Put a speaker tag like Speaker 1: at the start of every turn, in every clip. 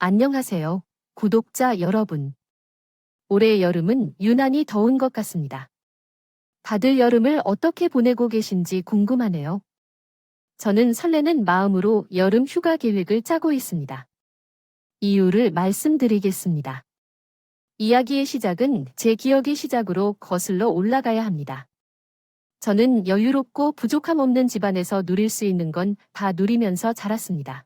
Speaker 1: 안녕하세요, 구독자 여러분. 올해 여름은 유난히 더운 것 같습니다. 다들 여름을 어떻게 보내고 계신지 궁금하네요. 저는 설레는 마음으로 여름 휴가 계획을 짜고 있습니다. 이유를 말씀드리겠습니다. 이야기의 시작은 제 기억의 시작으로 거슬러 올라가야 합니다. 저는 여유롭고 부족함 없는 집안에서 누릴 수 있는 건 다 누리면서 자랐습니다.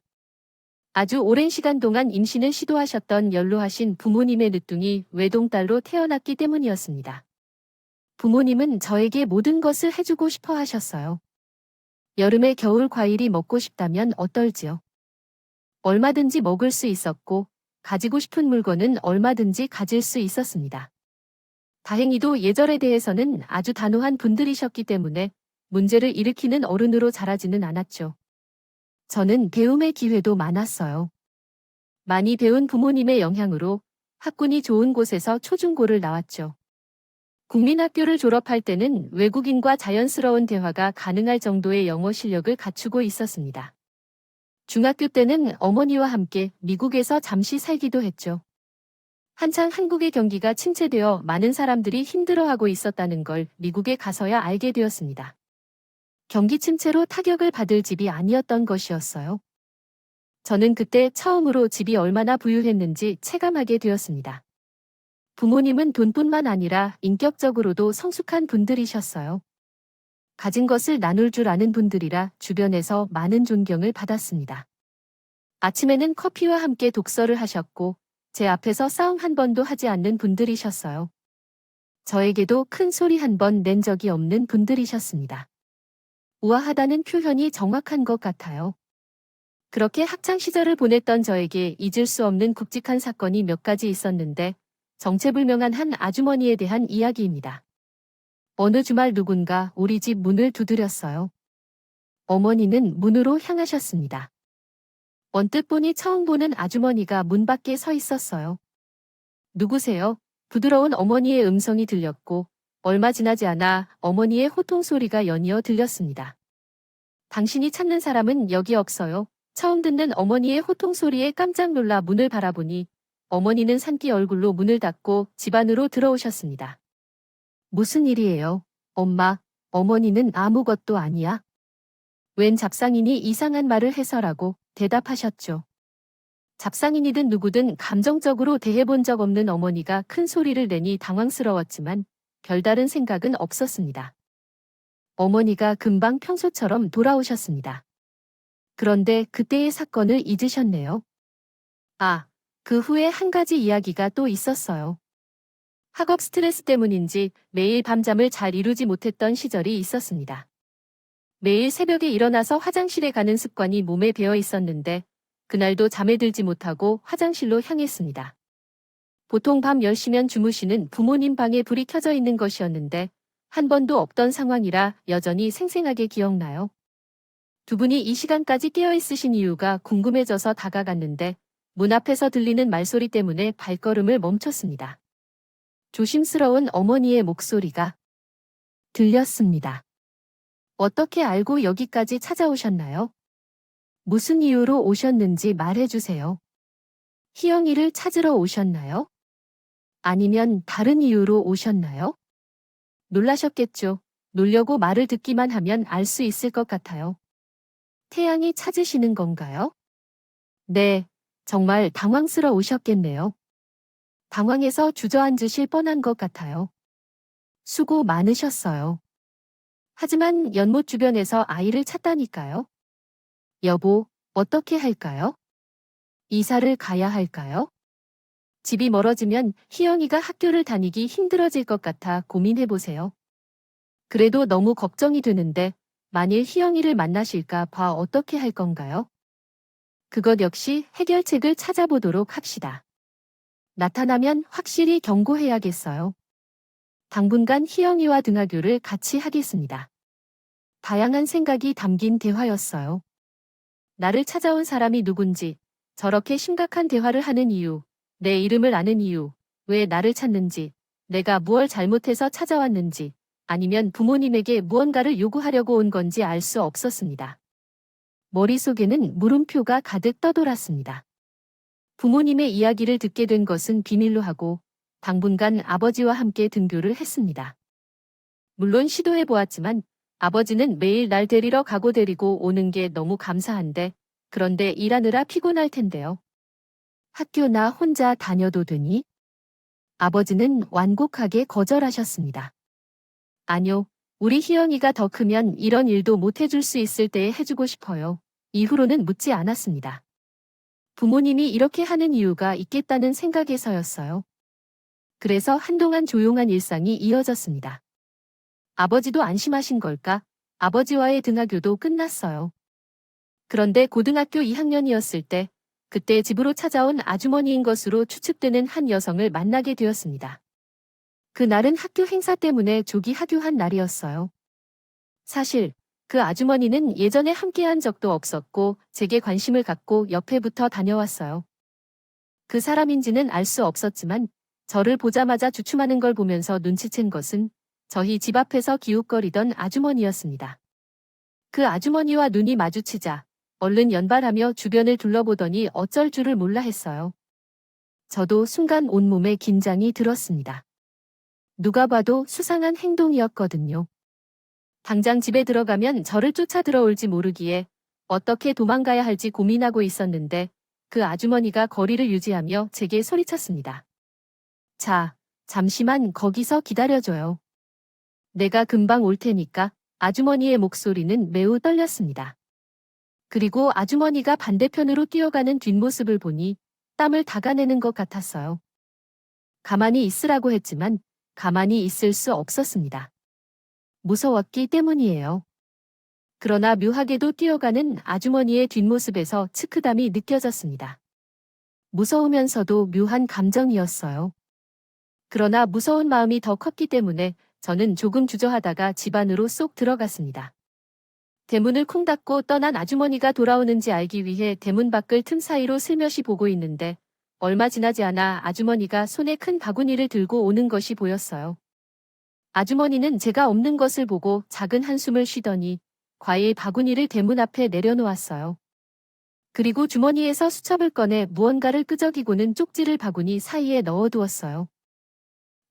Speaker 1: 아주 오랜 시간 동안 임신을 시도하셨던 연로하신 부모님의 늦둥이 외동딸로 태어났기 때문이었습니다. 부모님은 저에게 모든 것을 해주고 싶어 하셨어요. 여름에 겨울 과일이 먹고 싶다면 어떨지요? 얼마든지 먹을 수 있었고, 가지고 싶은 물건은 얼마든지 가질 수 있었습니다. 다행히도 예절에 대해서는 아주 단호한 분들이셨기 때문에 문제를 일으키는 어른으로 자라지는 않았죠. 저는 배움의 기회도 많았어요. 많이 배운 부모님의 영향으로 학군이 좋은 곳에서 초중고를 나왔죠. 국민학교를 졸업할 때는 외국인과 자연스러운 대화가 가능할 정도의 영어 실력을 갖추고 있었습니다. 중학교 때는 어머니와 함께 미국에서 잠시 살기도 했죠. 한창 한국의 경기가 침체되어 많은 사람들이 힘들어하고 있었다는 걸 미국에 가서야 알게 되었습니다. 경기 침체로 타격을 받을 집이 아니었던 것이었어요. 저는 그때 처음으로 집이 얼마나 부유했는지 체감하게 되었습니다. 부모님은 돈뿐만 아니라 인격적으로도 성숙한 분들이셨어요. 가진 것을 나눌 줄 아는 분들이라 주변에서 많은 존경을 받았습니다. 아침에는 커피와 함께 독서를 하셨고 제 앞에서 싸움 한 번도 하지 않는 분들이셨어요. 저에게도 큰 소리 한 번 낸 적이 없는 분들이셨습니다. 우아하다는 표현이 정확한 것 같아요. 그렇게 학창시절을 보냈던 저에게 잊을 수 없는 굵직한 사건이 몇 가지 있었는데 정체불명한 한 아주머니에 대한 이야기입니다. 어느 주말 누군가 우리 집 문을 두드렸어요. 어머니는 문으로 향하셨습니다. 언뜻 보니 처음 보는 아주머니가 문 밖에 서 있었어요. 누구세요? 부드러운 어머니의 음성이 들렸고 얼마 지나지 않아 어머니의 호통 소리가 연이어 들렸습니다. 당신이 찾는 사람은 여기 없어요. 처음 듣는 어머니의 호통 소리에 깜짝 놀라 문을 바라보니 어머니는 산기 얼굴로 문을 닫고 집 안으로 들어오셨습니다. 무슨 일이에요? 엄마, 어머니는 아무것도 아니야. 웬 잡상인이 이상한 말을 해서라고 대답하셨죠. 잡상인이든 누구든 감정적으로 대해본 적 없는 어머니가 큰 소리를 내니 당황스러웠지만 별다른 생각은 없었습니다. 어머니가 금방 평소처럼 돌아오셨습니다. 그런데 그때의 사건을 잊으셨네요. 아, 그 후에 한 가지 이야기가 또 있었어요. 학업 스트레스 때문인지 매일 밤잠을 잘 이루지 못했던 시절이 있었습니다. 매일 새벽에 일어나서 화장실에 가는 습관이 몸에 배어 있었는데 그날도 잠에 들지 못하고 화장실로 향했습니다. 보통 밤 10시면 주무시는 부모님 방에 불이 켜져 있는 것이었는데 한 번도 없던 상황이라 여전히 생생하게 기억나요. 두 분이 이 시간까지 깨어 있으신 이유가 궁금해져서 다가갔는데 문 앞에서 들리는 말소리 때문에 발걸음을 멈췄습니다. 조심스러운 어머니의 목소리가 들렸습니다. 어떻게 알고 여기까지 찾아오셨나요? 무슨 이유로 오셨는지 말해주세요. 희영이를 찾으러 오셨나요? 아니면 다른 이유로 오셨나요? 놀라셨겠죠. 놀려고 말을 듣기만 하면 알 수 있을 것 같아요. 태양이 찾으시는 건가요? 네, 정말 당황스러우셨겠네요. 당황해서 주저앉으실 뻔한 것 같아요. 수고 많으셨어요. 하지만 연못 주변에서 아이를 찾다니까요. 여보, 어떻게 할까요? 이사를 가야 할까요? 집이 멀어지면 희영이가 학교를 다니기 힘들어질 것 같아 고민해보세요. 그래도 너무 걱정이 되는데 만일 희영이를 만나실까 봐 어떻게 할 건가요? 그것 역시 해결책을 찾아보도록 합시다. 나타나면 확실히 경고해야겠어요. 당분간 희영이와 등하교를 같이 하겠습니다. 다양한 생각이 담긴 대화였어요. 나를 찾아온 사람이 누군지, 저렇게 심각한 대화를 하는 이유, 내 이름을 아는 이유, 왜 나를 찾는지, 내가 무얼 잘못해서 찾아왔는지, 아니면 부모님에게 무언가를 요구하려고 온 건지 알 수 없었습니다. 머릿속에는 물음표가 가득 떠돌았습니다. 부모님의 이야기를 듣게 된 것은 비밀로 하고 당분간 아버지와 함께 등교를 했습니다. 물론 시도해 보았지만 아버지는 매일 날 데리러 가고 데리고 오는 게 너무 감사한데 그런데 일하느라 피곤할 텐데요. 학교 나 혼자 다녀도 되니? 아버지는 완곡하게 거절하셨습니다. 아니요. 우리 희영이가 더 크면 이런 일도 못 해줄 수 있을 때에 해주고 싶어요. 이후로는 묻지 않았습니다. 부모님이 이렇게 하는 이유가 있겠다는 생각에서였어요. 그래서 한동안 조용한 일상이 이어졌습니다. 아버지도 안심하신 걸까? 아버지와의 등하교도 끝났어요. 그런데 고등학교 2학년이었을 때 그때 집으로 찾아온 아주머니인 것으로 추측되는 한 여성을 만나게 되었습니다. 그날은 학교 행사 때문에 조기 하교한 날이었어요. 사실 그 아주머니는 예전에 함께한 적도 없었고 제게 관심을 갖고 옆에 붙어 다녀왔어요. 그 사람인지는 알 수 없었지만 저를 보자마자 주춤하는 걸 보면서 눈치챈 것은 저희 집 앞에서 기웃거리던 아주머니였습니다. 그 아주머니와 눈이 마주치자 얼른 연발하며 주변을 둘러보더니 어쩔 줄을 몰라 했어요. 저도 순간 온몸에 긴장이 들었습니다. 누가 봐도 수상한 행동이었거든요. 당장 집에 들어가면 저를 쫓아 들어올지 모르기에 어떻게 도망가야 할지 고민하고 있었는데 그 아주머니가 거리를 유지하며 제게 소리쳤습니다. 자, 잠시만 거기서 기다려줘요. 내가 금방 올 테니까. 아주머니의 목소리는 매우 떨렸습니다. 그리고 아주머니가 반대편으로 뛰어가는 뒷모습을 보니 땀을 닦아내는 것 같았어요. 가만히 있으라고 했지만 가만히 있을 수 없었습니다. 무서웠기 때문이에요. 그러나 묘하게도 뛰어가는 아주머니의 뒷모습에서 치크담이 느껴졌습니다. 무서우면서도 묘한 감정이었어요. 그러나 무서운 마음이 더 컸기 때문에 저는 조금 주저하다가 집 안으로 쏙 들어갔습니다. 대문을 콩 닫고 떠난 아주머니가 돌아오는지 알기 위해 대문 밖을 틈 사이로 슬며시 보고 있는데 얼마 지나지 않아 아주머니가 손에 큰 바구니를 들고 오는 것이 보였어요. 아주머니는 제가 없는 것을 보고 작은 한숨을 쉬더니 과일 바구니를 대문 앞에 내려놓았어요. 그리고 주머니에서 수첩을 꺼내 무언가를 끄적이고는 쪽지를 바구니 사이에 넣어두었어요.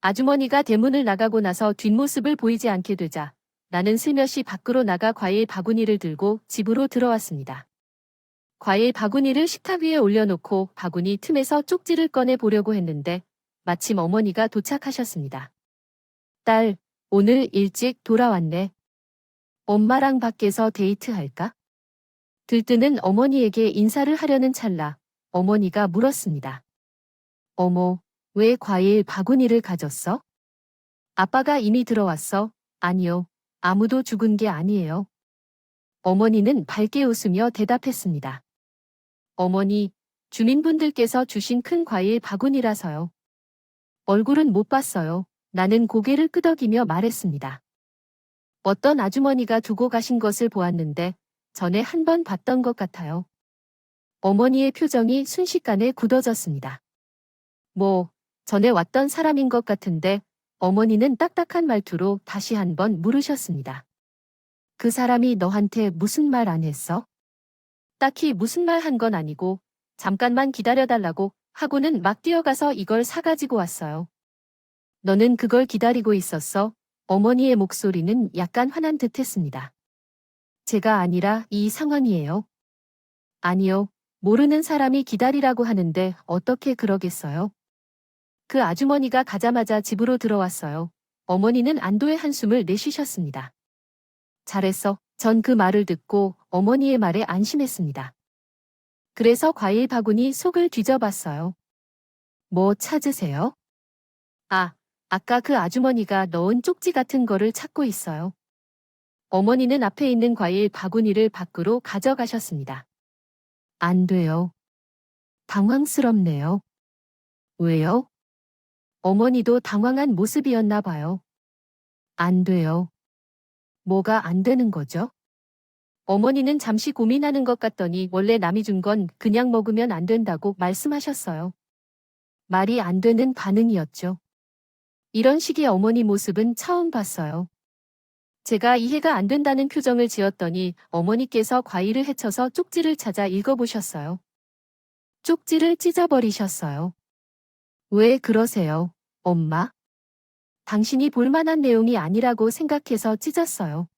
Speaker 1: 아주머니가 대문을 나가고 나서 뒷모습을 보이지 않게 되자 나는 슬며시 밖으로 나가 과일 바구니를 들고 집으로 들어왔습니다. 과일 바구니를 식탁 위에 올려놓고 바구니 틈에서 쪽지를 꺼내 보려고 했는데 마침 어머니가 도착하셨습니다. 딸, 오늘 일찍 돌아왔네. 엄마랑 밖에서 데이트할까? 들뜨는 어머니에게 인사를 하려는 찰나 어머니가 물었습니다. 어머, 왜 과일 바구니를 가졌어? 아빠가 이미 들어왔어. 아니요. 아무도 죽은 게 아니에요. 어머니는 밝게 웃으며 대답했습니다. 어머니, 주민분들께서 주신 큰 과일 바구니라서요. 얼굴은 못 봤어요. 나는 고개를 끄덕이며 말했습니다. 어떤 아주머니가 두고 가신 것을 보았는데 전에 한 번 봤던 것 같아요. 어머니의 표정이 순식간에 굳어졌습니다. 뭐, 전에 왔던 사람인 것 같은데 어머니는 딱딱한 말투로 다시 한번 물으셨습니다. 그 사람이 너한테 무슨 말 안 했어? 딱히 무슨 말 한 건 아니고 잠깐만 기다려달라고 하고는 막 뛰어가서 이걸 사가지고 왔어요. 너는 그걸 기다리고 있었어? 어머니의 목소리는 약간 화난 듯 했습니다. 제가 아니라 이 상황이에요. 아니요. 모르는 사람이 기다리라고 하는데 어떻게 그러겠어요? 그 아주머니가 가자마자 집으로 들어왔어요. 어머니는 안도의 한숨을 내쉬셨습니다. 잘했어. 전 그 말을 듣고 어머니의 말에 안심했습니다. 그래서 과일 바구니 속을 뒤져봤어요. 뭐 찾으세요? 아, 아까 그 아주머니가 넣은 쪽지 같은 거를 찾고 있어요. 어머니는 앞에 있는 과일 바구니를 밖으로 가져가셨습니다. 안 돼요. 당황스럽네요. 왜요? 어머니도 당황한 모습이었나 봐요. 안 돼요. 뭐가 안 되는 거죠? 어머니는 잠시 고민하는 것 같더니 원래 남이 준 건 그냥 먹으면 안 된다고 말씀하셨어요. 말이 안 되는 반응이었죠. 이런 식의 어머니 모습은 처음 봤어요. 제가 이해가 안 된다는 표정을 지었더니 어머니께서 과일을 헤쳐서 쪽지를 찾아 읽어보셨어요. 쪽지를 찢어버리셨어요. 왜 그러세요, 엄마? 당신이 볼 만한 내용이 아니라고 생각해서 찢었어요.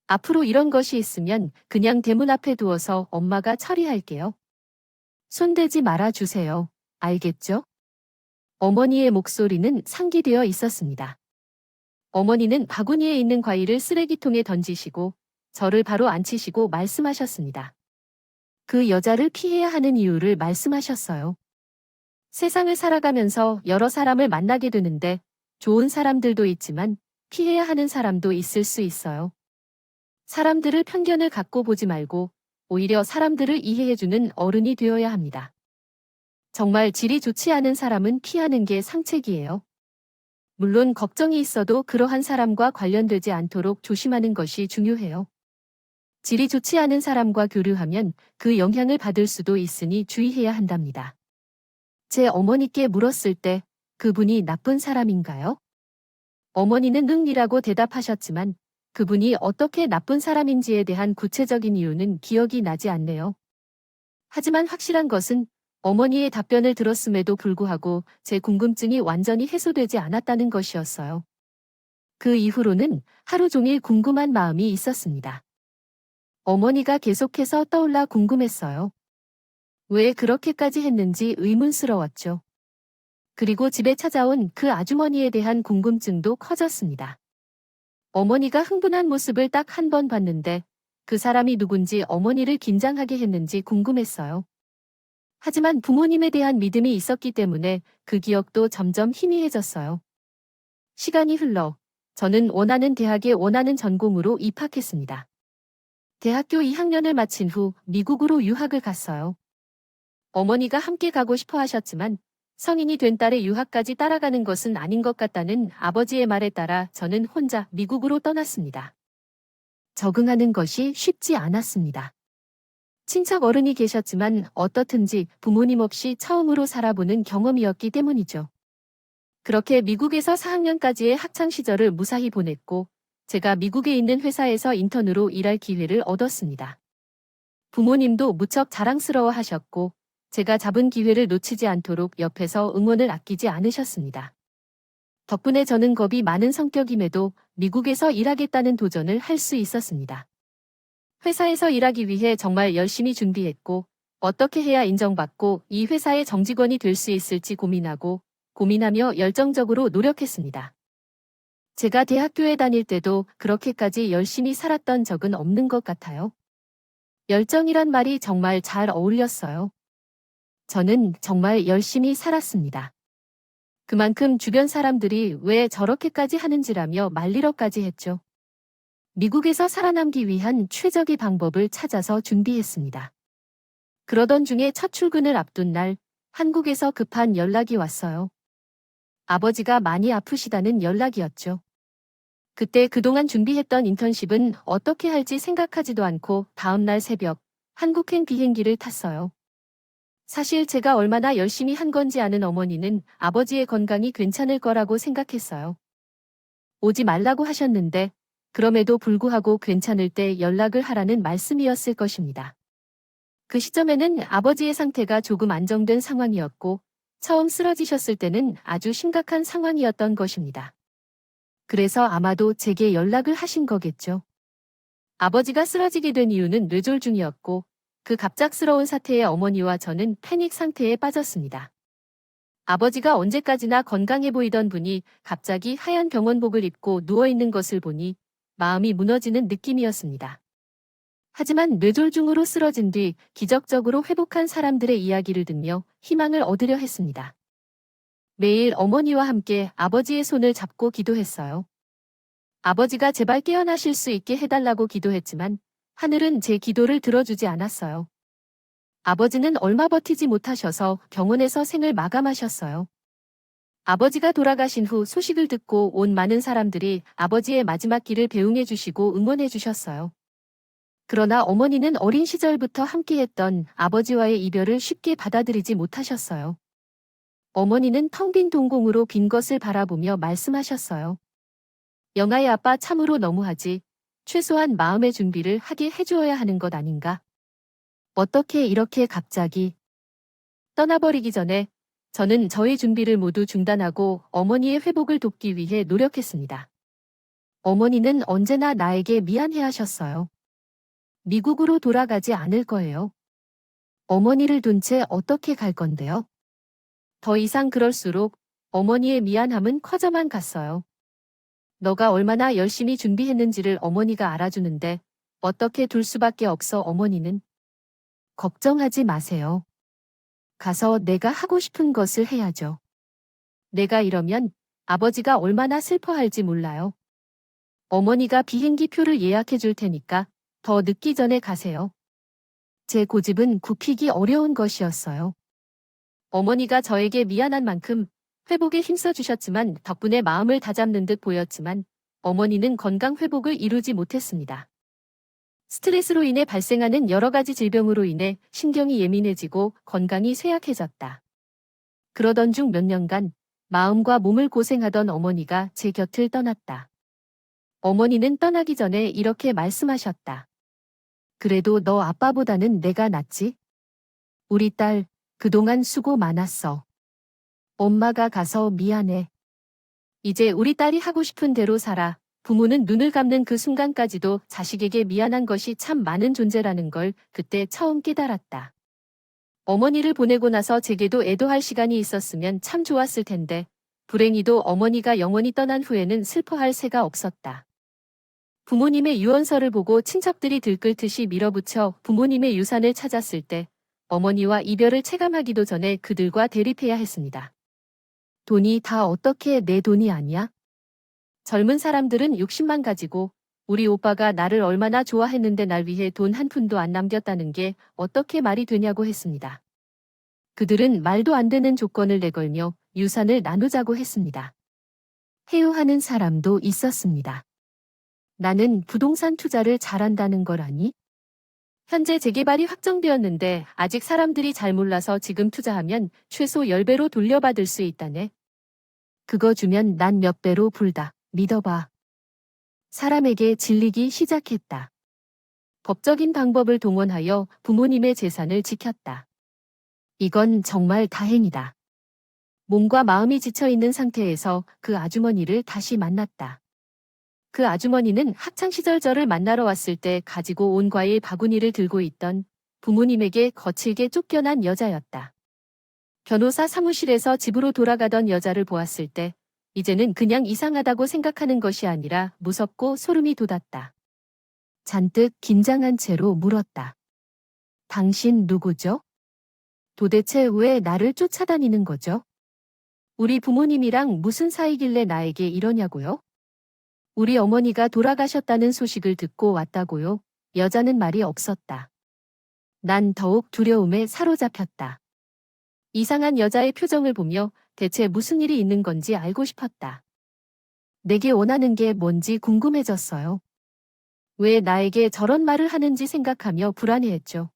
Speaker 1: 앞으로 이런 것이 있으면 그냥 대문 앞에 두어서 엄마가 처리할게요. 손대지 말아 주세요. 알겠죠? 어머니의 목소리는 상기되어 있었습니다. 어머니는 바구니에 있는 과일을 쓰레기통에 던지시고 저를 바로 앉히시고 말씀하셨습니다. 그 여자를 피해야 하는 이유를 말씀하셨어요. 세상을 살아가면서 여러 사람을 만나게 되는데 좋은 사람들도 있지만 피해야 하는 사람도 있을 수 있어요. 사람들을 편견을 갖고 보지 말고 오히려 사람들을 이해해주는 어른이 되어야 합니다. 정말 질이 좋지 않은 사람은 피하는 게 상책이에요. 물론 걱정이 있어도 그러한 사람과 관련되지 않도록 조심하는 것이 중요해요. 질이 좋지 않은 사람과 교류하면 그 영향을 받을 수도 있으니 주의해야 한답니다. 제 어머니께 물었을 때 그분이 나쁜 사람인가요? 어머니는 응이라고 대답하셨지만 그분이 어떻게 나쁜 사람인지에 대한 구체적인 이유는 기억이 나지 않네요. 하지만 확실한 것은 어머니의 답변을 들었음에도 불구하고 제 궁금증이 완전히 해소되지 않았다는 것이었어요. 그 이후로는 하루 종일 궁금한 마음이 있었습니다. 어머니가 계속해서 떠올라 궁금했어요. 왜 그렇게까지 했는지 의문스러웠죠. 그리고 집에 찾아온 그 아주머니에 대한 궁금증도 커졌습니다. 어머니가 흥분한 모습을 딱 한 번 봤는데 그 사람이 누군지 어머니를 긴장하게 했는지 궁금했어요. 하지만 부모님에 대한 믿음이 있었기 때문에 그 기억도 점점 희미해졌어요. 시간이 흘러 저는 원하는 대학에 원하는 전공으로 입학했습니다. 대학교 2학년을 마친 후 미국으로 유학을 갔어요. 어머니가 함께 가고 싶어 하셨지만 성인이 된 딸의 유학까지 따라가는 것은 아닌 것 같다는 아버지의 말에 따라 저는 혼자 미국으로 떠났습니다. 적응하는 것이 쉽지 않았습니다. 친척 어른이 계셨지만 어떻든지 부모님 없이 처음으로 살아보는 경험이었기 때문이죠. 그렇게 미국에서 4학년까지의 학창시절을 무사히 보냈고 제가 미국에 있는 회사에서 인턴으로 일할 기회를 얻었습니다. 부모님도 무척 자랑스러워 하셨고 제가 잡은 기회를 놓치지 않도록 옆에서 응원을 아끼지 않으셨습니다. 덕분에 저는 겁이 많은 성격임에도 미국에서 일하겠다는 도전을 할 수 있었습니다. 회사에서 일하기 위해 정말 열심히 준비했고 어떻게 해야 인정받고 이 회사의 정직원이 될 수 있을지 고민하며 열정적으로 노력했습니다. 제가 대학교에 다닐 때도 그렇게까지 열심히 살았던 적은 없는 것 같아요. 열정이란 말이 정말 잘 어울렸어요. 저는 정말 열심히 살았습니다. 그만큼 주변 사람들이 왜 저렇게까지 하는지라며 말리러까지 했죠. 미국에서 살아남기 위한 최적의 방법을 찾아서 준비했습니다. 그러던 중에 첫 출근을 앞둔 날 한국에서 급한 연락이 왔어요. 아버지가 많이 아프시다는 연락이었죠. 그때 그동안 준비했던 인턴십은 어떻게 할지 생각하지도 않고 다음날 새벽 한국행 비행기를 탔어요. 사실 제가 얼마나 열심히 한 건지 아는 어머니는 아버지의 건강이 괜찮을 거라고 생각했어요. 오지 말라고 하셨는데 그럼에도 불구하고 괜찮을 때 연락을 하라는 말씀이었을 것입니다. 그 시점에는 아버지의 상태가 조금 안정된 상황이었고 처음 쓰러지셨을 때는 아주 심각한 상황이었던 것입니다. 그래서 아마도 제게 연락을 하신 거겠죠. 아버지가 쓰러지게 된 이유는 뇌졸중이었고 그 갑작스러운 사태에 어머니와 저는 패닉 상태에 빠졌습니다. 아버지가 언제까지나 건강해 보이던 분이 갑자기 하얀 병원복을 입고 누워있는 것을 보니 마음이 무너지는 느낌이었습니다. 하지만 뇌졸중으로 쓰러진 뒤 기적적으로 회복한 사람들의 이야기를 듣며 희망을 얻으려 했습니다. 매일 어머니와 함께 아버지의 손을 잡고 기도했어요. 아버지가 제발 깨어나실 수 있게 해달라고 기도했지만 하늘은 제 기도를 들어주지 않았어요. 아버지는 얼마 버티지 못하셔서 병원에서 생을 마감하셨어요. 아버지가 돌아가신 후 소식을 듣고 온 많은 사람들이 아버지의 마지막 길을 배웅해 주시고 응원해 주셨어요. 그러나 어머니는 어린 시절부터 함께했던 아버지와의 이별을 쉽게 받아들이지 못하셨어요. 어머니는 텅 빈 동공으로 빈 것을 바라보며 말씀하셨어요. 영아의 아빠 참으로 너무하지. 최소한 마음의 준비를 하게 해주어야 하는 것 아닌가? 어떻게 이렇게 갑자기? 떠나버리기 전에 저는 저의 준비를 모두 중단하고 어머니의 회복을 돕기 위해 노력했습니다. 어머니는 언제나 나에게 미안해하셨어요. 미국으로 돌아가지 않을 거예요. 어머니를 둔 채 어떻게 갈 건데요? 더 이상 그럴수록 어머니의 미안함은 커져만 갔어요. 너가 얼마나 열심히 준비했는지를 어머니가 알아주는데 어떻게 둘 수밖에 없어 어머니는. 걱정하지 마세요. 가서 내가 하고 싶은 것을 해야죠. 내가 이러면 아버지가 얼마나 슬퍼할지 몰라요. 어머니가 비행기 표를 예약해 줄 테니까 더 늦기 전에 가세요. 제 고집은 굽히기 어려운 것이었어요. 어머니가 저에게 미안한 만큼 회복에 힘써 주셨지만 덕분에 마음을 다잡는 듯 보였지만 어머니는 건강 회복을 이루지 못했습니다. 스트레스로 인해 발생하는 여러 가지 질병으로 인해 신경이 예민해지고 건강이 쇠약해졌다. 그러던 중 몇 년간 마음과 몸을 고생하던 어머니가 제 곁을 떠났다. 어머니는 떠나기 전에 이렇게 말씀하셨다. 그래도 너 아빠보다는 내가 낫지? 우리 딸, 그동안 수고 많았어. 엄마가 가서 미안해. 이제 우리 딸이 하고 싶은 대로 살아. 부모는 눈을 감는 그 순간까지도 자식에게 미안한 것이 참 많은 존재라는 걸 그때 처음 깨달았다. 어머니를 보내고 나서 제게도 애도할 시간이 있었으면 참 좋았을 텐데 불행히도 어머니가 영원히 떠난 후에는 슬퍼할 새가 없었다. 부모님의 유언서를 보고 친척들이 들끓듯이 밀어붙여 부모님의 유산을 찾았을 때 어머니와 이별을 체감하기도 전에 그들과 대립해야 했습니다. 돈이 다 어떻게 내 돈이 아니야? 젊은 사람들은 60만 가지고 우리 오빠가 나를 얼마나 좋아했는데 날 위해 돈 한 푼도 안 남겼다는 게 어떻게 말이 되냐고 했습니다. 그들은 말도 안 되는 조건을 내걸며 유산을 나누자고 했습니다. 해요하는 사람도 있었습니다. 나는 부동산 투자를 잘한다는 걸 아니? 현재 재개발이 확정되었는데 아직 사람들이 잘 몰라서 지금 투자하면 최소 10배로 돌려받을 수 있다네. 그거 주면 난 몇 배로 불다. 믿어봐. 사람에게 질리기 시작했다. 법적인 방법을 동원하여 부모님의 재산을 지켰다. 이건 정말 다행이다. 몸과 마음이 지쳐있는 상태에서 그 아주머니를 다시 만났다. 그 아주머니는 학창시절 저를 만나러 왔을 때 가지고 온 과일 바구니를 들고 있던 부모님에게 거칠게 쫓겨난 여자였다. 변호사 사무실에서 집으로 돌아가던 여자를 보았을 때 이제는 그냥 이상하다고 생각하는 것이 아니라 무섭고 소름이 돋았다. 잔뜩 긴장한 채로 물었다. 당신 누구죠? 도대체 왜 나를 쫓아다니는 거죠? 우리 부모님이랑 무슨 사이길래 나에게 이러냐고요? 우리 어머니가 돌아가셨다는 소식을 듣고 왔다고요? 여자는 말이 없었다. 난 더욱 두려움에 사로잡혔다. 이상한 여자의 표정을 보며 대체 무슨 일이 있는 건지 알고 싶었다. 내게 원하는 게 뭔지 궁금해졌어요. 왜 나에게 저런 말을 하는지 생각하며 불안해했죠.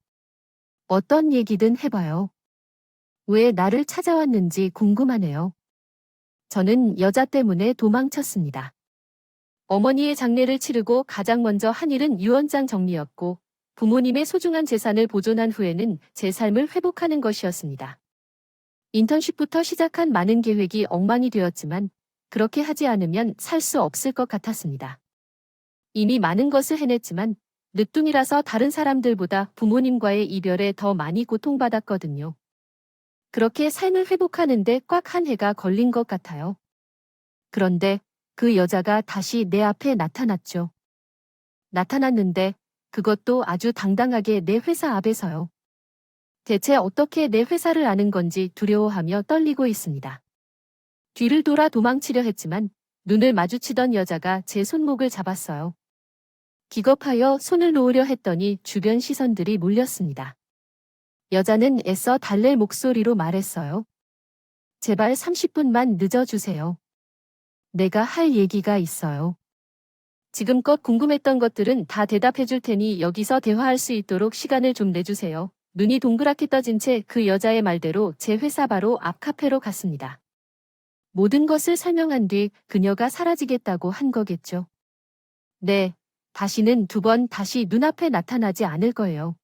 Speaker 1: 어떤 얘기든 해봐요. 왜 나를 찾아왔는지 궁금하네요. 저는 여자 때문에 도망쳤습니다. 어머니의 장례를 치르고 가장 먼저 한 일은 유언장 정리였고 부모님의 소중한 재산을 보존한 후에는 제 삶을 회복하는 것이었습니다. 인턴십부터 시작한 많은 계획이 엉망이 되었지만 그렇게 하지 않으면 살 수 없을 것 같았습니다. 이미 많은 것을 해냈지만 늦둥이라서 다른 사람들보다 부모님과의 이별에 더 많이 고통받았거든요. 그렇게 삶을 회복하는데 꽉 한 해가 걸린 것 같아요. 그런데 그 여자가 다시 내 앞에 나타났죠. 나타났는데 그것도 아주 당당하게 내 회사 앞에서요. 대체 어떻게 내 회사를 아는 건지 두려워하며 떨리고 있습니다. 뒤를 돌아 도망치려 했지만 눈을 마주치던 여자가 제 손목을 잡았어요. 기겁하여 손을 놓으려 했더니 주변 시선들이 몰렸습니다. 여자는 애써 달랠 목소리로 말했어요. 제발 30분만 늦어주세요. 내가 할 얘기가 있어요. 지금껏 궁금했던 것들은 다 대답해 줄 테니 여기서 대화할 수 있도록 시간을 좀 내주세요. 눈이 동그랗게 떠진 채 그 여자의 말대로 제 회사 바로 앞 카페로 갔습니다. 모든 것을 설명한 뒤 그녀가 사라지겠다고 한 거겠죠. 네, 다시는 두 번 다시 눈앞에 나타나지 않을 거예요.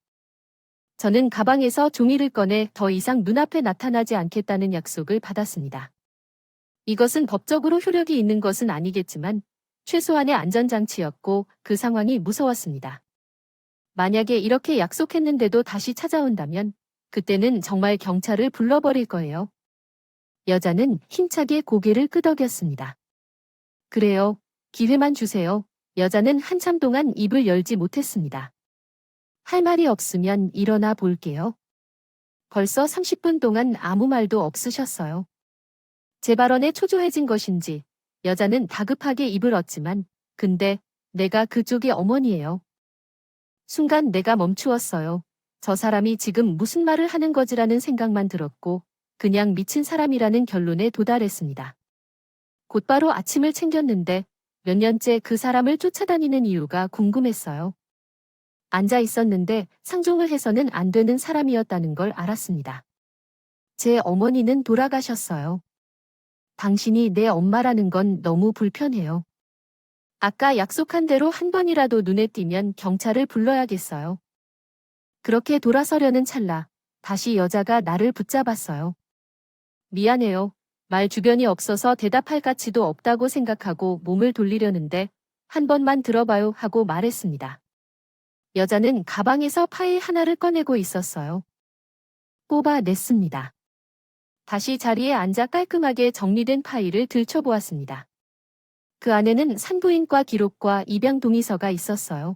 Speaker 1: 저는 가방에서 종이를 꺼내 더 이상 눈앞에 나타나지 않겠다는 약속을 받았습니다. 이것은 법적으로 효력이 있는 것은 아니겠지만 최소한의 안전장치였고 그 상황이 무서웠습니다. 만약에 이렇게 약속했는데도 다시 찾아온다면 그때는 정말 경찰을 불러버릴 거예요. 여자는 힘차게 고개를 끄덕였습니다. 그래요. 기회만 주세요. 여자는 한참 동안 입을 열지 못했습니다. 할 말이 없으면 일어나 볼게요. 벌써 30분 동안 아무 말도 없으셨어요. 제 발언에 초조해진 것인지 여자는 다급하게 입을 얻지만 근데 내가 그쪽의 어머니예요. 순간 내가 멈추었어요. 저 사람이 지금 무슨 말을 하는 거지라는 생각만 들었고 그냥 미친 사람이라는 결론에 도달했습니다. 곧바로 아침을 챙겼는데 몇 년째 그 사람을 쫓아다니는 이유가 궁금했어요. 앉아 있었는데 상종을 해서는 안 되는 사람이었다는 걸 알았습니다. 제 어머니는 돌아가셨어요. 당신이 내 엄마라는 건 너무 불편해요. 아까 약속한 대로 한 번이라도 눈에 띄면 경찰을 불러야겠어요. 그렇게 돌아서려는 찰나 다시 여자가 나를 붙잡았어요. 미안해요. 말 주변이 없어서 대답할 가치도 없다고 생각하고 몸을 돌리려는데 한 번만 들어봐요 하고 말했습니다. 여자는 가방에서 파일 하나를 꺼내고 있었어요. 뽑아냈습니다. 다시 자리에 앉아 깔끔하게 정리된 파일을 들춰보았습니다. 그 안에는 산부인과 기록과 입양 동의서가 있었어요.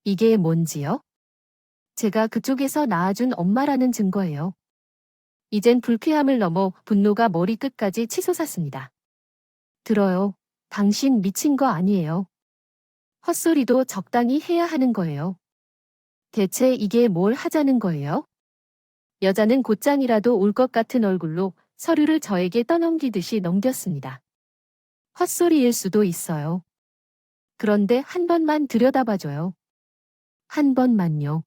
Speaker 1: 이게 뭔지요? 제가 그쪽에서 낳아준 엄마라는 증거예요. 이젠 불쾌함을 넘어 분노가 머리끝까지 치솟았습니다. 들어요. 당신 미친 거 아니에요. 헛소리도 적당히 해야 하는 거예요. 대체 이게 뭘 하자는 거예요? 여자는 곧장이라도 올 것 같은 얼굴로 서류를 저에게 떠넘기듯이 넘겼습니다. 헛소리일 수도 있어요. 그런데 한 번만 들여다봐줘요. 한 번만요.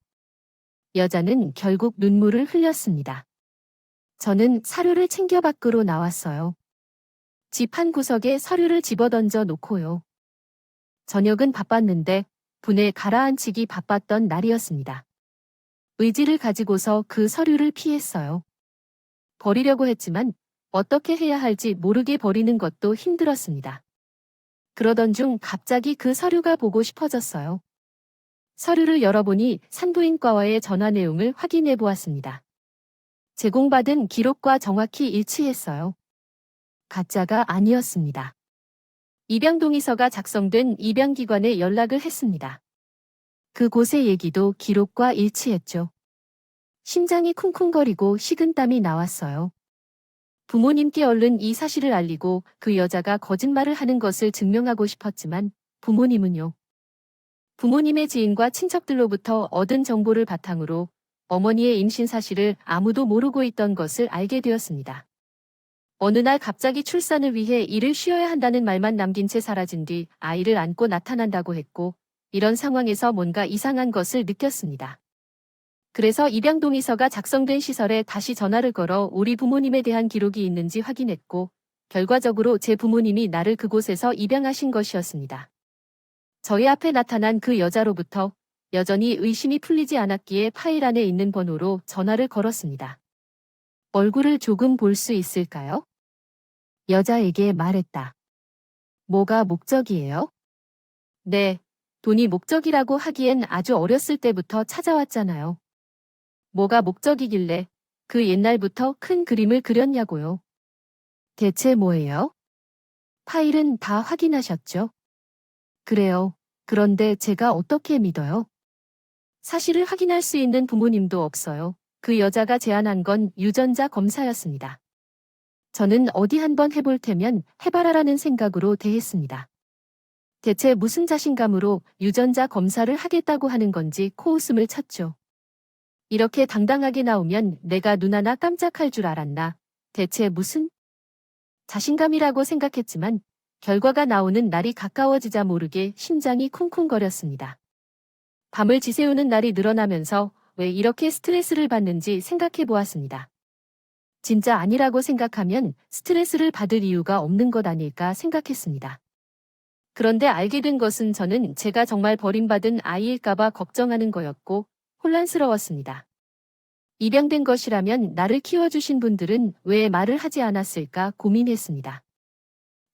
Speaker 1: 여자는 결국 눈물을 흘렸습니다. 저는 사료를 챙겨 밖으로 나왔어요. 집 한 구석에 서류를 집어던져 놓고요. 저녁은 바빴는데 분에 가라앉히기 바빴던 날이었습니다. 의지를 가지고서 그 서류를 피했어요. 버리려고 했지만 어떻게 해야 할지 모르게 버리는 것도 힘들었습니다. 그러던 중 갑자기 그 서류가 보고 싶어졌어요. 서류를 열어보니 산부인과와의 전화 내용을 확인해 보았습니다. 제공받은 기록과 정확히 일치했어요. 가짜가 아니었습니다. 입양 동의서가 작성된 입양기관에 연락을 했습니다. 그곳의 얘기도 기록과 일치했죠. 심장이 쿵쿵거리고 식은땀이 나왔어요. 부모님께 얼른 이 사실을 알리고 그 여자가 거짓말을 하는 것을 증명하고 싶었지만 부모님은요. 부모님의 지인과 친척들로부터 얻은 정보를 바탕으로 어머니의 임신 사실을 아무도 모르고 있던 것을 알게 되었습니다. 어느 날 갑자기 출산을 위해 일을 쉬어야 한다는 말만 남긴 채 사라진 뒤 아이를 안고 나타난다고 했고 이런 상황에서 뭔가 이상한 것을 느꼈습니다. 그래서 입양 동의서가 작성된 시설에 다시 전화를 걸어 우리 부모님에 대한 기록이 있는지 확인했고 결과적으로 제 부모님이 나를 그곳에서 입양하신 것이었습니다. 저희 앞에 나타난 그 여자로부터 여전히 의심이 풀리지 않았기에 파일 안에 있는 번호로 전화를 걸었습니다. 얼굴을 조금 볼 수 있을까요? 여자에게 말했다. 뭐가 목적이에요? 네, 돈이 목적이라고 하기엔 아주 어렸을 때부터 찾아왔잖아요. 뭐가 목적이길래 그 옛날부터 큰 그림을 그렸냐고요. 대체 뭐예요? 파일은 다 확인하셨죠? 그래요. 그런데 제가 어떻게 믿어요? 사실을 확인할 수 있는 부모님도 없어요. 그 여자가 제안한 건 유전자 검사였습니다. 저는 어디 한번 해볼 테면 해봐라라는 생각으로 대했습니다. 대체 무슨 자신감으로 유전자 검사를 하겠다고 하는 건지 코웃음을 쳤죠. 이렇게 당당하게 나오면 내가 눈 하나 깜짝할 줄 알았나. 대체 무슨 자신감이라고 생각했지만 결과가 나오는 날이 가까워지자 모르게 심장이 쿵쿵거렸습니다. 밤을 지새우는 날이 늘어나면서 왜 이렇게 스트레스를 받는지 생각해 보았습니다. 진짜 아니라고 생각하면 스트레스를 받을 이유가 없는 것 아닐까 생각했습니다. 그런데 알게 된 것은 저는 제가 정말 버림받은 아이일까봐 걱정하는 거였고 혼란스러웠습니다. 입양된 것이라면 나를 키워주신 분들은 왜 말을 하지 않았을까 고민했습니다.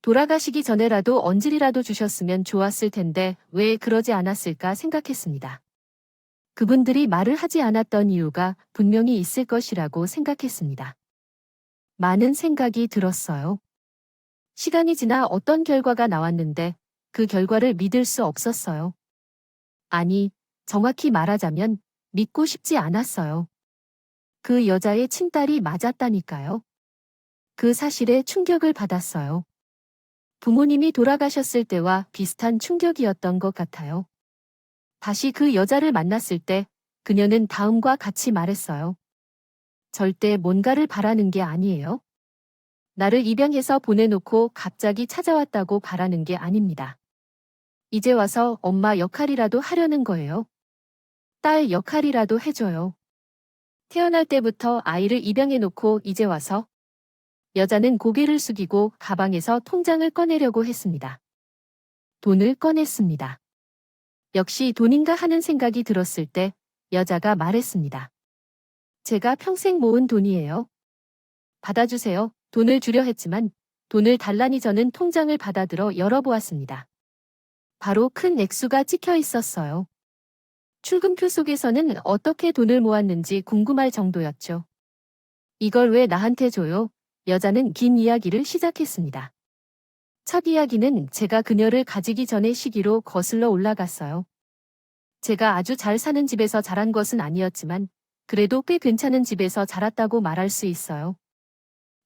Speaker 1: 돌아가시기 전에라도 언질이라도 주셨으면 좋았을 텐데 왜 그러지 않았을까 생각했습니다. 그분들이 말을 하지 않았던 이유가 분명히 있을 것이라고 생각했습니다. 많은 생각이 들었어요. 시간이 지나 어떤 결과가 나왔는데 그 결과를 믿을 수 없었어요. 아니, 정확히 말하자면 믿고 싶지 않았어요. 그 여자의 친딸이 맞았다니까요. 그 사실에 충격을 받았어요. 부모님이 돌아가셨을 때와 비슷한 충격이었던 것 같아요. 다시 그 여자를 만났을 때 그녀는 다음과 같이 말했어요. 절대 뭔가를 바라는 게 아니에요. 나를 입양해서 보내놓고 갑자기 찾아왔다고 바라는 게 아닙니다. 이제 와서 엄마 역할이라도 하려는 거예요. 딸 역할이라도 해줘요. 태어날 때부터 아이를 입양해놓고 이제 와서 여자는 고개를 숙이고 가방에서 통장을 꺼내려고 했습니다. 돈을 꺼냈습니다. 역시 돈인가 하는 생각이 들었을 때 여자가 말했습니다. 제가 평생 모은 돈이에요. 받아주세요. 돈을 주려 했지만 돈을 달라니 저는 통장을 받아들어 열어보았습니다. 바로 큰 액수가 찍혀 있었어요. 출금표 속에서는 어떻게 돈을 모았는지 궁금할 정도였죠. 이걸 왜 나한테 줘요? 여자는 긴 이야기를 시작했습니다. 첫 이야기는 제가 그녀를 가지기 전의 시기로 거슬러 올라갔어요. 제가 아주 잘 사는 집에서 자란 것은 아니었지만 그래도 꽤 괜찮은 집에서 자랐다고 말할 수 있어요.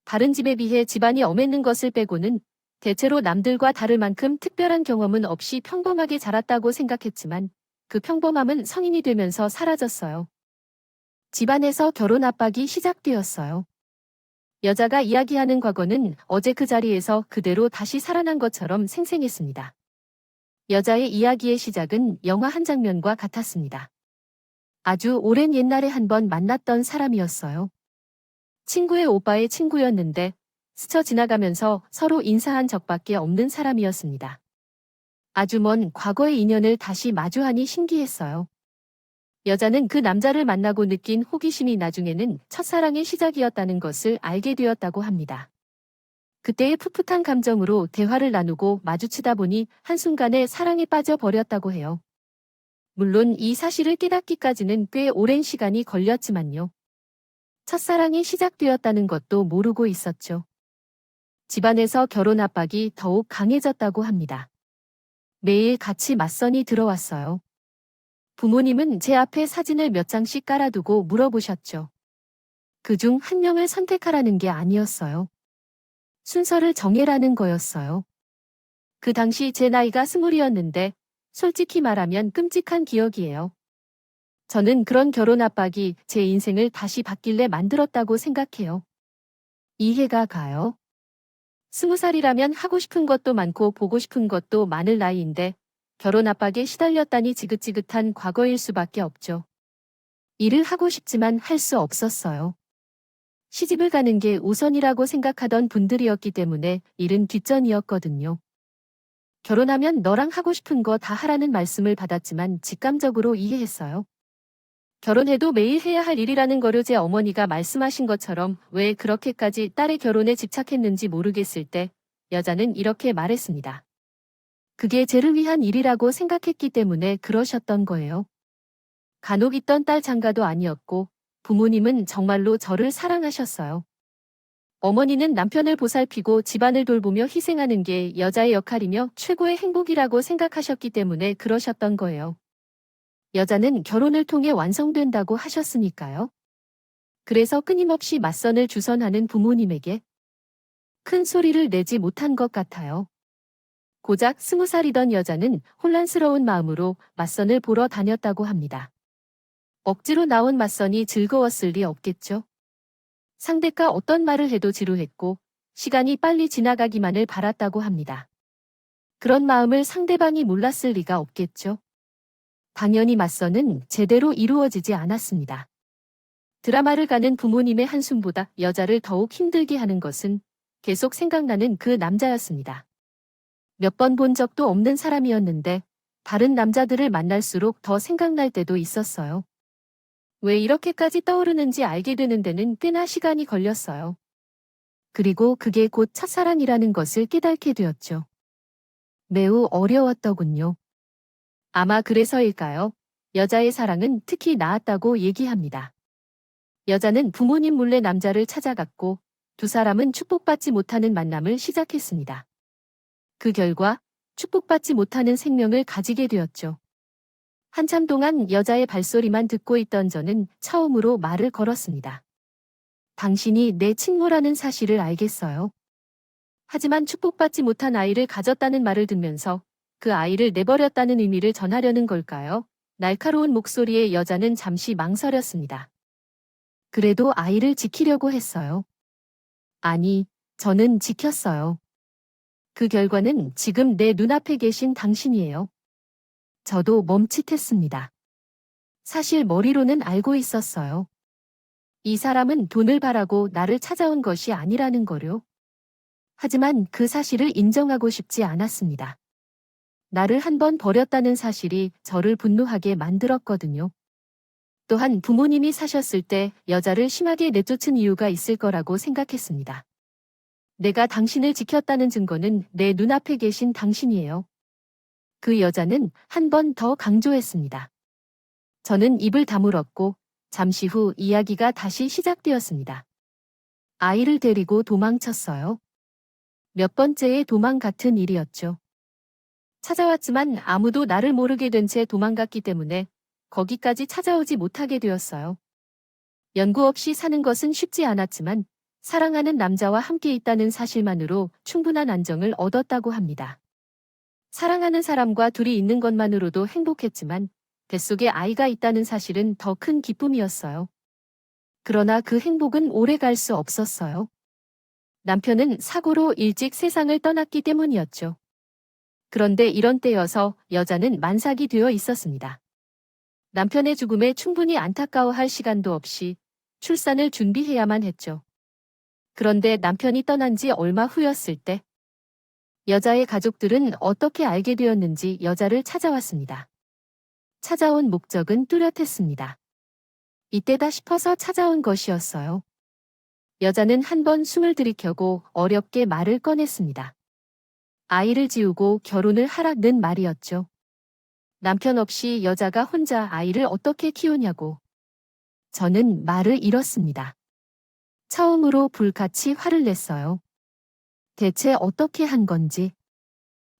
Speaker 1: 다른 집에 비해 집안이 엄했는 것을 빼고는 대체로 남들과 다를 만큼 특별한 경험은 없이 평범하게 자랐다고 생각했지만 그 평범함은 성인이 되면서 사라졌어요. 집안에서 결혼 압박이 시작되었어요. 여자가 이야기하는 과거는 어제 그 자리에서 그대로 다시 살아난 것처럼 생생했습니다. 여자의 이야기의 시작은 영화 한 장면과 같았습니다. 아주 오랜 옛날에 한 번 만났던 사람이었어요. 친구의 오빠의 친구였는데 스쳐 지나가면서 서로 인사한 적밖에 없는 사람이었습니다. 아주 먼 과거의 인연을 다시 마주하니 신기했어요. 여자는 그 남자를 만나고 느낀 호기심이 나중에는 첫사랑의 시작이었다는 것을 알게 되었다고 합니다. 그때의 풋풋한 감정으로 대화를 나누고 마주치다 보니 한순간에 사랑에 빠져버렸다고 해요. 물론 이 사실을 깨닫기까지는 꽤 오랜 시간이 걸렸지만요. 첫사랑이 시작되었다는 것도 모르고 있었죠. 집안에서 결혼 압박이 더욱 강해졌다고 합니다. 매일 같이 맞선이 들어왔어요. 부모님은 제 앞에 사진을 몇 장씩 깔아두고 물어보셨죠. 그중 한 명을 선택하라는 게 아니었어요. 순서를 정해라는 거였어요. 그 당시 제 나이가 20이었는데 솔직히 말하면 끔찍한 기억이에요. 저는 그런 결혼 압박이 제 인생을 다시 바뀔래 만들었다고 생각해요. 이해가 가요? 20살이라면 하고 싶은 것도 많고 보고 싶은 것도 많을 나이인데 결혼 압박에 시달렸다니 지긋지긋한 과거일 수밖에 없죠. 일을 하고 싶지만 할 수 없었어요. 시집을 가는 게 우선이라고 생각하던 분들이었기 때문에 일은 뒷전이었거든요. 결혼하면 너랑 하고 싶은 거 다 하라는 말씀을 받았지만 직감적으로 이해했어요. 결혼해도 매일 해야 할 일이라는 거를 제 어머니가 말씀하신 것처럼 왜 그렇게까지 딸의 결혼에 집착했는지 모르겠을 때 여자는 이렇게 말했습니다. 그게 쟤를 위한 일이라고 생각했기 때문에 그러셨던 거예요. 간혹 있던 딸 장가도 아니었고 부모님은 정말로 저를 사랑하셨어요. 어머니는 남편을 보살피고 집안을 돌보며 희생하는 게 여자의 역할이며 최고의 행복이라고 생각하셨기 때문에 그러셨던 거예요. 여자는 결혼을 통해 완성된다고 하셨으니까요. 그래서 끊임없이 맞선을 주선하는 부모님에게 큰 소리를 내지 못한 것 같아요. 고작 20살이던 여자는 혼란스러운 마음으로 맞선을 보러 다녔다고 합니다. 억지로 나온 맞선이 즐거웠을 리 없겠죠. 상대가 어떤 말을 해도 지루했고 시간이 빨리 지나가기만을 바랐다고 합니다. 그런 마음을 상대방이 몰랐을 리가 없겠죠. 당연히 맞선은 제대로 이루어지지 않았습니다. 드라마를 가는 부모님의 한숨보다 여자를 더욱 힘들게 하는 것은 계속 생각나는 그 남자였습니다. 몇 번 본 적도 없는 사람이었는데 다른 남자들을 만날수록 더 생각날 때도 있었어요. 왜 이렇게까지 떠오르는지 알게 되는 데는 꽤나 시간이 걸렸어요. 그리고 그게 곧 첫사랑이라는 것을 깨닫게 되었죠. 매우 어려웠더군요. 아마 그래서일까요? 여자의 사랑은 특히 나았다고 얘기합니다. 여자는 부모님 몰래 남자를 찾아갔고 두 사람은 축복받지 못하는 만남을 시작했습니다. 그 결과 축복받지 못하는 생명을 가지게 되었죠. 한참 동안 여자의 발소리만 듣고 있던 저는 처음으로 말을 걸었습니다. 당신이 내 친모라는 사실을 알겠어요. 하지만 축복받지 못한 아이를 가졌다는 말을 듣면서 그 아이를 내버렸다는 의미를 전하려는 걸까요? 날카로운 목소리의 여자는 잠시 망설였습니다. 그래도 아이를 지키려고 했어요. 아니, 저는 지켰어요. 그 결과는 지금 내 눈앞에 계신 당신이에요. 저도 멈칫했습니다. 사실 머리로는 알고 있었어요. 이 사람은 돈을 바라고 나를 찾아온 것이 아니라는 거요. 하지만 그 사실을 인정하고 싶지 않았습니다. 나를 한 번 버렸다는 사실이 저를 분노하게 만들었거든요. 또한 부모님이 사셨을 때 여자를 심하게 내쫓은 이유가 있을 거라고 생각했습니다. 내가 당신을 지켰다는 증거는 내 눈앞에 계신 당신이에요. 그 여자는 한 번 더 강조했습니다. 저는 입을 다물었고 잠시 후 이야기가 다시 시작되었습니다. 아이를 데리고 도망쳤어요. 몇 번째의 도망 같은 일이었죠. 찾아왔지만 아무도 나를 모르게 된 채 도망갔기 때문에 거기까지 찾아오지 못하게 되었어요. 연구 없이 사는 것은 쉽지 않았지만 사랑하는 남자와 함께 있다는 사실만으로 충분한 안정을 얻었다고 합니다. 사랑하는 사람과 둘이 있는 것만으로도 행복했지만 뱃속에 아이가 있다는 사실은 더 큰 기쁨이었어요. 그러나 그 행복은 오래 갈 수 없었어요. 남편은 사고로 일찍 세상을 떠났기 때문이었죠. 그런데 이런 때여서 여자는 만삭이 되어 있었습니다. 남편의 죽음에 충분히 안타까워할 시간도 없이 출산을 준비해야만 했죠. 그런데 남편이 떠난 지 얼마 후였을 때 여자의 가족들은 어떻게 알게 되었는지 여자를 찾아왔습니다. 찾아온 목적은 뚜렷했습니다. 이때다 싶어서 찾아온 것이었어요. 여자는 한 번 숨을 들이켜고 어렵게 말을 꺼냈습니다. 아이를 지우고 결혼을 하라는 말이었죠. 남편 없이 여자가 혼자 아이를 어떻게 키우냐고. 저는 말을 잃었습니다. 처음으로 불같이 화를 냈어요. 대체 어떻게 한 건지.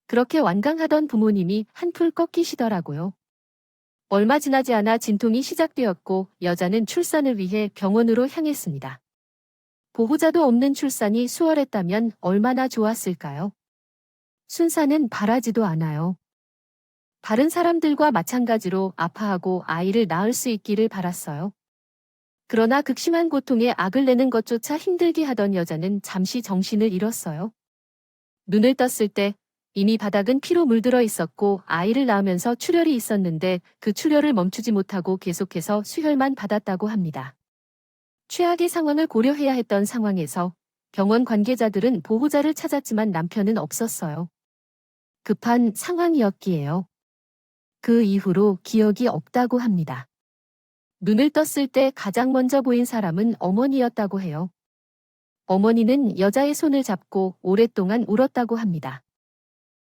Speaker 1: 그렇게 완강하던 부모님이 한풀 꺾이시더라고요. 얼마 지나지 않아 진통이 시작되었고 여자는 출산을 위해 병원으로 향했습니다. 보호자도 없는 출산이 수월했다면 얼마나 좋았을까요? 순사는 바라지도 않아요. 다른 사람들과 마찬가지로 아파하고 아이를 낳을 수 있기를 바랐어요. 그러나 극심한 고통에 악을 내는 것조차 힘들게 하던 여자는 잠시 정신을 잃었어요. 눈을 떴을 때 이미 바닥은 피로 물들어 있었고 아이를 낳으면서 출혈이 있었는데 그 출혈을 멈추지 못하고 계속해서 수혈만 받았다고 합니다. 최악의 상황을 고려해야 했던 상황에서 병원 관계자들은 보호자를 찾았지만 남편은 없었어요. 급한 상황이었기에요. 그 이후로 기억이 없다고 합니다. 눈을 떴을 때 가장 먼저 보인 사람은 어머니였다고 해요. 어머니는 여자의 손을 잡고 오랫동안 울었다고 합니다.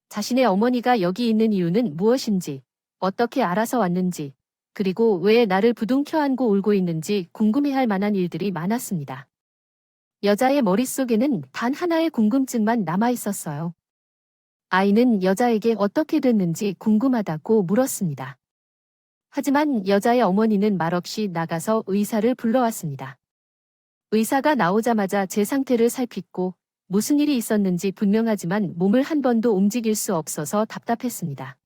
Speaker 1: 자신의 어머니가 여기 있는 이유는 무엇인지, 어떻게 알아서 왔는지, 그리고 왜 나를 부둥켜 안고 울고 있는지 궁금해할 만한 일들이 많았습니다. 여자의 머릿속에는 단 하나의 궁금증만 남아 있었어요. 아이는 여자에게 어떻게 됐는지 궁금하다고 물었습니다. 하지만 여자의 어머니는 말없이 나가서 의사를 불러왔습니다. 의사가 나오자마자 제 상태를 살피고 무슨 일이 있었는지 분명하지만 몸을 한 번도 움직일 수 없어서 답답했습니다.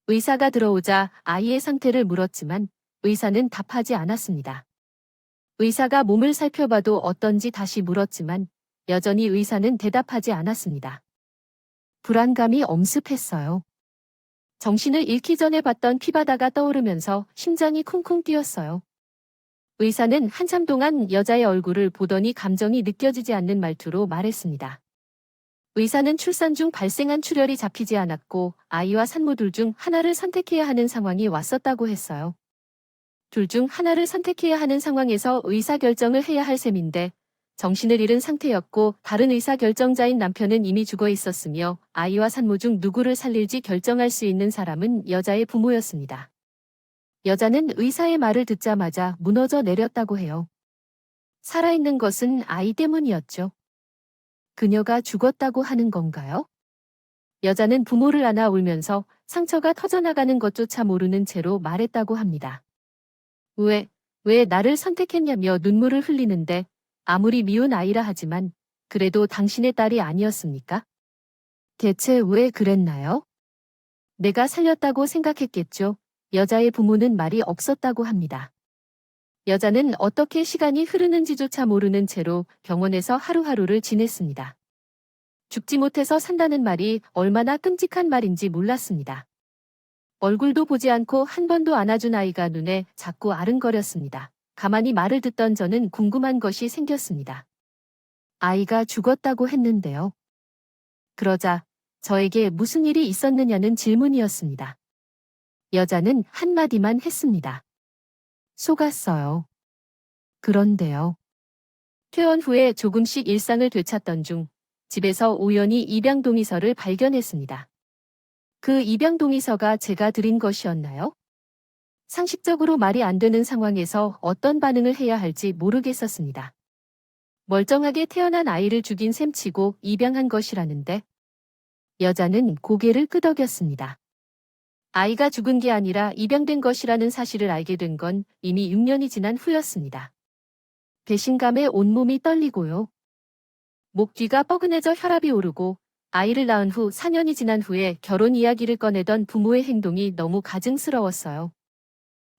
Speaker 1: 의사가 들어오자 아이의 상태를 물었지만 의사는 답하지 않았습니다. 의사가 몸을 살펴봐도 어떤지 다시 물었지만 여전히 의사는 대답하지 않았습니다. 불안감이 엄습했어요. 정신을 잃기 전에 봤던 피바다가 떠오르면서 심장이 쿵쿵 뛰었어요. 의사는 한참 동안 여자의 얼굴을 보더니 감정이 느껴지지 않는 말투로 말했습니다. 의사는 출산 중 발생한 출혈이 잡히지 않았고 아이와 산모 둘 중 하나를 선택해야 하는 상황이 왔었다고 했어요. 둘 중 하나를 선택해야 하는 상황에서 의사결정을 해야 할 셈인데 정신을 잃은 상태였고 다른 의사결정자인 남편은 이미 죽어 있었으며 아이와 산모 중 누구를 살릴지 결정할 수 있는 사람은 여자의 부모였습니다. 여자는 의사의 말을 듣자마자 무너져 내렸다고 해요. 살아있는 것은 아이 때문이었죠. 그녀가 죽었다고 하는 건가요? 여자는 부모를 안아 울면서 상처가 터져나가는 것조차 모르는 채로 말했다고 합니다. 왜 나를 선택했냐며 눈물을 흘리는데 아무리 미운 아이라 하지만 그래도 당신의 딸이 아니었습니까? 대체 왜 그랬나요? 내가 살렸다고 생각했겠죠. 여자의 부모는 말이 없었다고 합니다. 여자는 어떻게 시간이 흐르는지조차 모르는 채로 병원에서 하루하루를 지냈습니다. 죽지 못해서 산다는 말이 얼마나 끔찍한 말인지 몰랐습니다. 얼굴도 보지 않고 한 번도 안아준 아이가 눈에 자꾸 아른거렸습니다. 가만히 말을 듣던 저는 궁금한 것이 생겼습니다. 아이가 죽었다고 했는데요. 그러자 저에게 무슨 일이 있었느냐는 질문이었습니다. 여자는 한마디만 했습니다. 속았어요. 그런데요. 퇴원 후에 조금씩 일상을 되찾던 중 집에서 우연히 입양 동의서를 발견했습니다. 그 입양 동의서가 제가 드린 것이었나요? 상식적으로 말이 안 되는 상황에서 어떤 반응을 해야 할지 모르겠었습니다. 멀쩡하게 태어난 아이를 죽인 셈치고 입양한 것이라는데 여자는 고개를 끄덕였습니다. 아이가 죽은 게 아니라 입양된 것이라는 사실을 알게 된 건 이미 6년이 지난 후였습니다. 배신감에 온몸이 떨리고요. 목 뒤가 뻐근해져 혈압이 오르고 아이를 낳은 후 4년이 지난 후에 결혼 이야기를 꺼내던 부모의 행동이 너무 가증스러웠어요.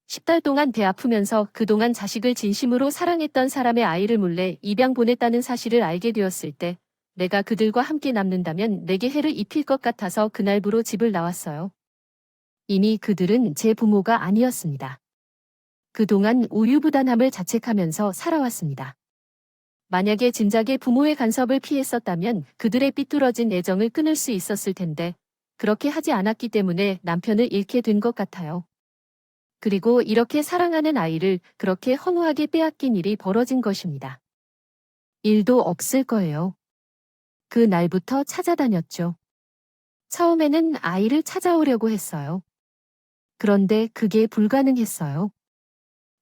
Speaker 1: 10달 동안 배 아프면서 그동안 자식을 진심으로 사랑했던 사람의 아이를 몰래 입양 보냈다는 사실을 알게 되었을 때 내가 그들과 함께 남는다면 내게 해를 입힐 것 같아서 그날부로 집을 나왔어요. 이미 그들은 제 부모가 아니었습니다. 그동안 우유부단함을 자책하면서 살아왔습니다. 만약에 진작에 부모의 간섭을 피했었다면 그들의 삐뚤어진 애정을 끊을 수 있었을 텐데 그렇게 하지 않았기 때문에 남편을 잃게 된 것 같아요. 그리고 이렇게 사랑하는 아이를 그렇게 허무하게 빼앗긴 일이 벌어진 것입니다. 일도 없을 거예요. 그 날부터 찾아다녔죠. 처음에는 아이를 찾아오려고 했어요. 그런데 그게 불가능했어요.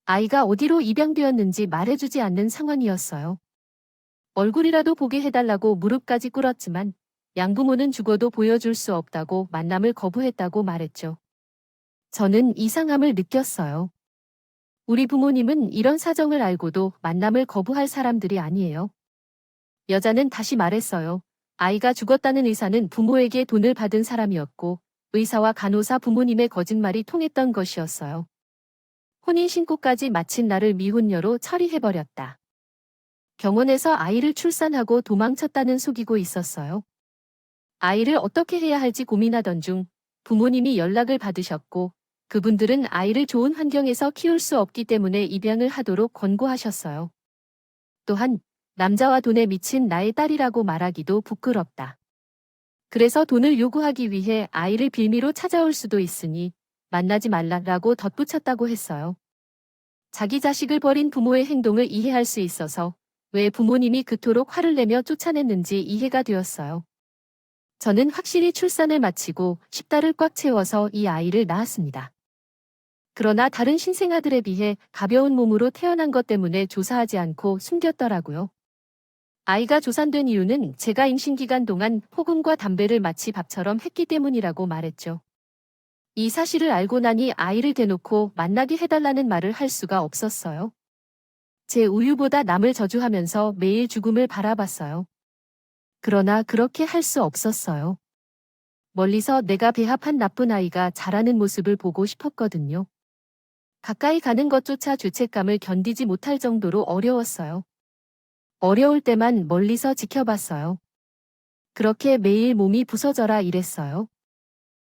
Speaker 1: 아이가 어디로 입양되었는지 말해주지 않는 상황이었어요. 얼굴이라도 보게 해달라고 무릎까지 꿇었지만 양부모는 죽어도 보여줄 수 없다고 만남을 거부했다고 말했죠. 저는 이상함을 느꼈어요. 우리 부모님은 이런 사정을 알고도 만남을 거부할 사람들이 아니에요. 여자는 다시 말했어요. 아이가 죽었다는 의사는 부모에게 돈을 받은 사람이었고 의사와 간호사 부모님의 거짓말이 통했던 것이었어요. 혼인신고까지 마친 나를 미혼녀로 처리해버렸다. 병원에서 아이를 출산하고 도망쳤다는 속이고 있었어요. 아이를 어떻게 해야 할지 고민하던 중 부모님이 연락을 받으셨고 그분들은 아이를 좋은 환경에서 키울 수 없기 때문에 입양을 하도록 권고하셨어요. 또한 남자와 돈에 미친 나의 딸이라고 말하기도 부끄럽다. 그래서 돈을 요구하기 위해 아이를 빌미로 찾아올 수도 있으니 만나지 말라라고 덧붙였다고 했어요. 자기 자식을 버린 부모의 행동을 이해할 수 있어서 왜 부모님이 그토록 화를 내며 쫓아냈는지 이해가 되었어요. 저는 확실히 출산을 마치고 10달을 꽉 채워서 이 아이를 낳았습니다. 그러나 다른 신생아들에 비해 가벼운 몸으로 태어난 것 때문에 조사하지 않고 숨겼더라고요. 아이가 조산된 이유는 제가 임신 기간 동안 폭음과 담배를 마치 밥처럼 했기 때문이라고 말했죠. 이 사실을 알고 나니 아이를 대놓고 만나게 해달라는 말을 할 수가 없었어요. 제 우유보다 남을 저주하면서 매일 죽음을 바라봤어요. 그러나 그렇게 할 수 없었어요. 멀리서 내가 배합한 나쁜 아이가 자라는 모습을 보고 싶었거든요. 가까이 가는 것조차 죄책감을 견디지 못할 정도로 어려웠어요. 어려울 때만 멀리서 지켜봤어요. 그렇게 매일 몸이 부서져라 일했어요.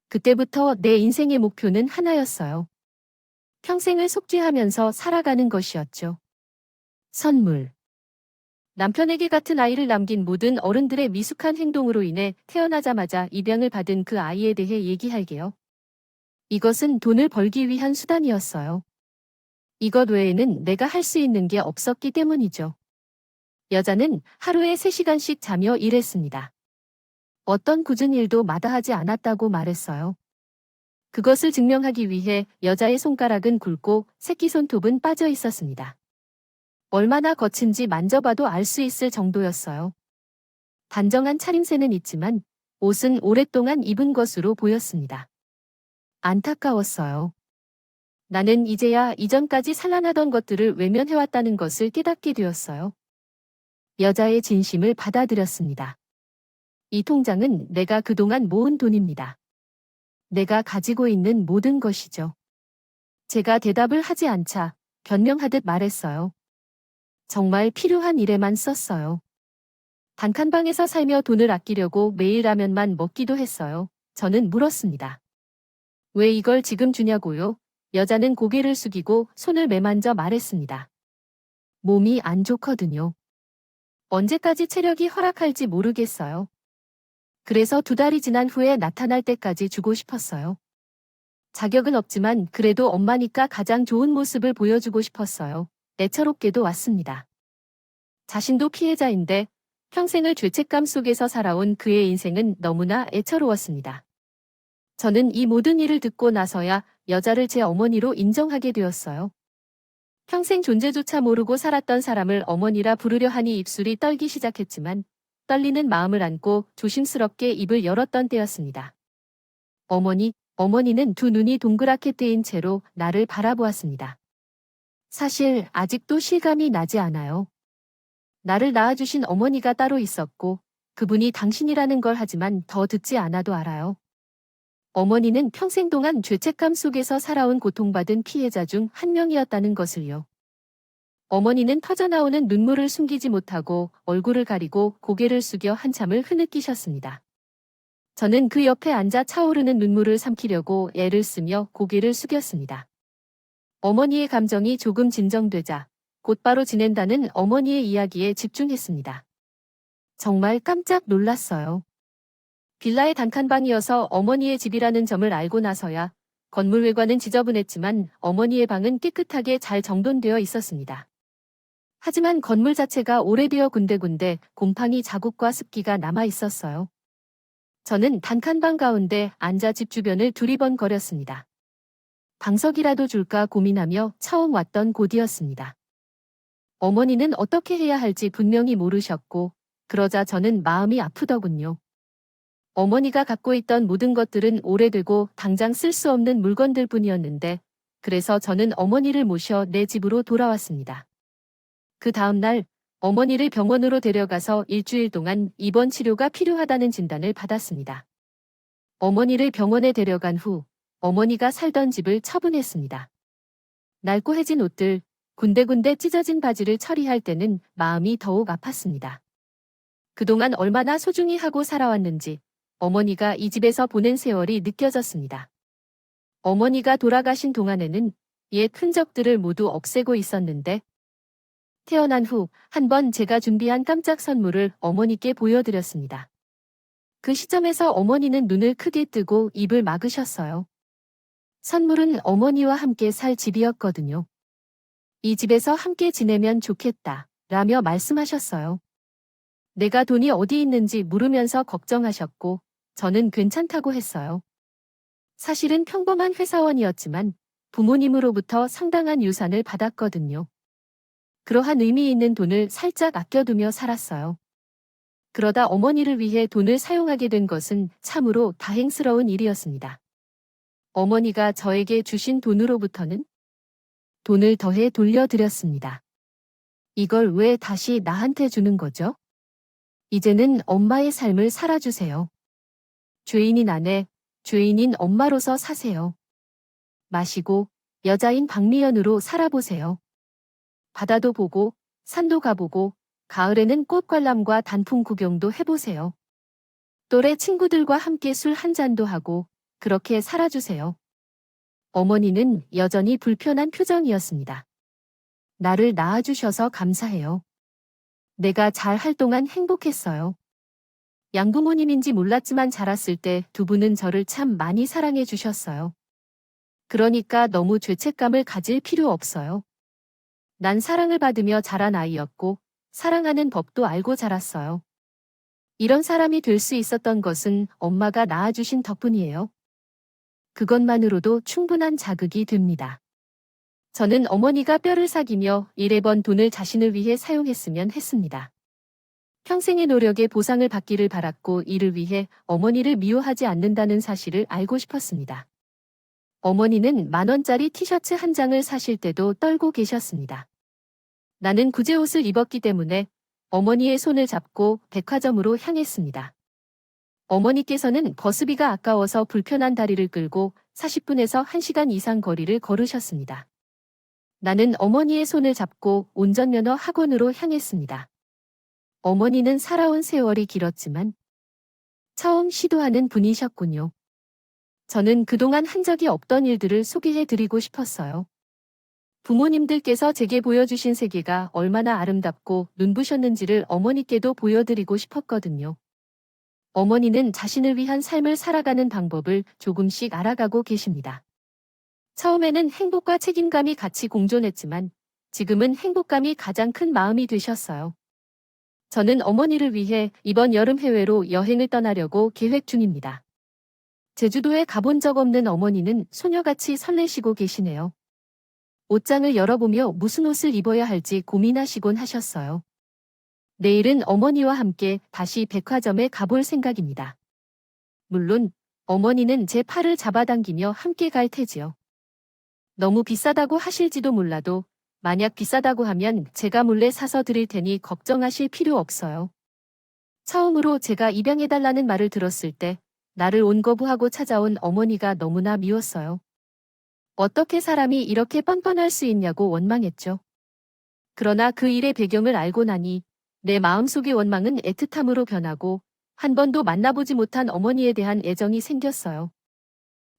Speaker 1: 그때부터 내 인생의 목표는 하나였어요. 평생을 속죄하면서 살아가는 것이었죠. 선물. 남편에게 같은 아이를 남긴 모든 어른들의 미숙한 행동으로 인해 태어나자마자 입양을 받은 그 아이에 대해 얘기할게요. 이것은 돈을 벌기 위한 수단이었어요. 이것 외에는 내가 할 수 있는 게 없었기 때문이죠. 여자는 하루에 3시간씩 자며 일했습니다. 어떤 굳은 일도 마다하지 않았다고 말했어요. 그것을 증명하기 위해 여자의 손가락은 굵고 새끼손톱은 빠져 있었습니다. 얼마나 거친지 만져봐도 알 수 있을 정도였어요. 단정한 차림새는 있지만 옷은 오랫동안 입은 것으로 보였습니다. 안타까웠어요. 나는 이제야 이전까지 산란하던 것들을 외면해왔다는 것을 깨닫게 되었어요. 여자의 진심을 받아들였습니다. 이 통장은 내가 그동안 모은 돈입니다. 내가 가지고 있는 모든 것이죠. 제가 대답을 하지 않자 변명하듯 말했어요. 정말 필요한 일에만 썼어요. 단칸방에서 살며 돈을 아끼려고 매일 라면만 먹기도 했어요. 저는 물었습니다. 왜 이걸 지금 주냐고요? 여자는 고개를 숙이고 손을 매만져 말했습니다. 몸이 안 좋거든요. 언제까지 체력이 허락할지 모르겠어요. 그래서 2달이 지난 후에 나타날 때까지 주고 싶었어요. 자격은 없지만 그래도 엄마니까 가장 좋은 모습을 보여주고 싶었어요. 애처롭게도 왔습니다. 자신도 피해자인데 평생을 죄책감 속에서 살아온 그의 인생은 너무나 애처로웠습니다. 저는 이 모든 일을 듣고 나서야 여자를 제 어머니로 인정하게 되었어요. 평생 존재조차 모르고 살았던 사람을 어머니라 부르려 하니 입술이 떨기 시작했지만 떨리는 마음을 안고 조심스럽게 입을 열었던 때였습니다. 어머니는 2 눈이 동그랗게 뜨인 채로 나를 바라보았습니다. 사실 아직도 실감이 나지 않아요. 나를 낳아주신 어머니가 따로 있었고 그분이 당신이라는 걸 하지만 더 듣지 않아도 알아요. 어머니는 평생 동안 죄책감 속에서 살아온 고통받은 피해자 중 한 명이었다는 것을요. 어머니는 터져나오는 눈물을 숨기지 못하고 얼굴을 가리고 고개를 숙여 한참을 흐느끼셨습니다. 저는 그 옆에 앉아 차오르는 눈물을 삼키려고 애를 쓰며 고개를 숙였습니다. 어머니의 감정이 조금 진정되자 곧바로 지낸다는 어머니의 이야기에 집중했습니다. 정말 깜짝 놀랐어요. 빌라의 단칸방이어서 어머니의 집이라는 점을 알고 나서야 건물 외관은 지저분했지만 어머니의 방은 깨끗하게 잘 정돈되어 있었습니다. 하지만 건물 자체가 오래되어 군데군데 곰팡이 자국과 습기가 남아 있었어요. 저는 단칸방 가운데 앉아 집 주변을 두리번거렸습니다. 방석이라도 줄까 고민하며 처음 왔던 곳이었습니다. 어머니는 어떻게 해야 할지 분명히 모르셨고 그러자 저는 마음이 아프더군요. 어머니가 갖고 있던 모든 것들은 오래되고 당장 쓸 수 없는 물건들 뿐이었는데 그래서 저는 어머니를 모셔 내 집으로 돌아왔습니다. 그 다음 날 어머니를 병원으로 데려가서 일주일 동안 입원 치료가 필요하다는 진단을 받았습니다. 어머니를 병원에 데려간 후 어머니가 살던 집을 처분했습니다. 낡고 해진 옷들, 군데군데 찢어진 바지를 처리할 때는 마음이 더욱 아팠습니다. 그동안 얼마나 소중히 하고 살아왔는지 어머니가 이 집에서 보낸 세월이 느껴졌습니다. 어머니가 돌아가신 동안에는 옛 흔적들을 모두 없애고 있었는데 태어난 후 한 번 제가 준비한 깜짝 선물을 어머니께 보여드렸습니다. 그 시점에서 어머니는 눈을 크게 뜨고 입을 막으셨어요. 선물은 어머니와 함께 살 집이었거든요. 이 집에서 함께 지내면 좋겠다 라며 말씀하셨어요. 내가 돈이 어디 있는지 물으면서 걱정하셨고 저는 괜찮다고 했어요. 사실은 평범한 회사원이었지만 부모님으로부터 상당한 유산을 받았거든요. 그러한 의미 있는 돈을 살짝 아껴두며 살았어요. 그러다 어머니를 위해 돈을 사용하게 된 것은 참으로 다행스러운 일이었습니다. 어머니가 저에게 주신 돈으로부터는 돈을 더해 돌려드렸습니다. 이걸 왜 다시 나한테 주는 거죠? 이제는 엄마의 삶을 살아주세요. 죄인인 아내, 죄인인 엄마로서 사세요. 마시고 여자인 박미연으로 살아보세요. 바다도 보고 산도 가보고 가을에는 꽃관람과 단풍 구경도 해보세요. 또래 친구들과 함께 술 한 잔도 하고 그렇게 살아주세요. 어머니는 여전히 불편한 표정이었습니다. 나를 낳아주셔서 감사해요. 내가 잘 할 동안 행복했어요. 양부모님인지 몰랐지만 자랐을 때 2분은 저를 참 많이 사랑해 주셨어요. 그러니까 너무 죄책감을 가질 필요 없어요. 난 사랑을 받으며 자란 아이였고 사랑하는 법도 알고 자랐어요. 이런 사람이 될 수 있었던 것은 엄마가 낳아주신 덕분이에요. 그것만으로도 충분한 자극이 됩니다. 저는 어머니가 뼈를 사귀며 일해 번 돈을 자신을 위해 사용했으면 했습니다. 평생의 노력에 보상을 받기를 바랐고 이를 위해 어머니를 미워하지 않는다는 사실을 알고 싶었습니다. 어머니는 10,000원짜리 티셔츠 한 장을 사실 때도 떨고 계셨습니다. 나는 구제 옷을 입었기 때문에 어머니의 손을 잡고 백화점으로 향했습니다. 어머니께서는 버스비가 아까워서 불편한 다리를 끌고 40분에서 1시간 이상 거리를 걸으셨습니다. 나는 어머니의 손을 잡고 운전면허 학원으로 향했습니다. 어머니는 살아온 세월이 길었지만 처음 시도하는 분이셨군요. 저는 그동안 한 적이 없던 일들을 소개해드리고 싶었어요. 부모님들께서 제게 보여주신 세계가 얼마나 아름답고 눈부셨는지를 어머니께도 보여드리고 싶었거든요. 어머니는 자신을 위한 삶을 살아가는 방법을 조금씩 알아가고 계십니다. 처음에는 행복과 책임감이 같이 공존했지만 지금은 행복감이 가장 큰 마음이 되셨어요. 저는 어머니를 위해 이번 여름 해외로 여행을 떠나려고 계획 중입니다. 제주도에 가본 적 없는 어머니는 소녀같이 설레시고 계시네요. 옷장을 열어보며 무슨 옷을 입어야 할지 고민하시곤 하셨어요. 내일은 어머니와 함께 다시 백화점에 가볼 생각입니다. 물론 어머니는 제 팔을 잡아당기며 함께 갈 테지요. 너무 비싸다고 하실지도 몰라도 만약 비싸다고 하면 제가 몰래 사서 드릴 테니 걱정하실 필요 없어요. 처음으로 제가 입양해달라는 말을 들었을 때 나를 온거부하고 찾아온 어머니가 너무나 미웠어요. 어떻게 사람이 이렇게 뻔뻔할 수 있냐고 원망했죠. 그러나 그 일의 배경을 알고 나니 내 마음속의 원망은 애틋함으로 변하고 한 번도 만나보지 못한 어머니에 대한 애정이 생겼어요.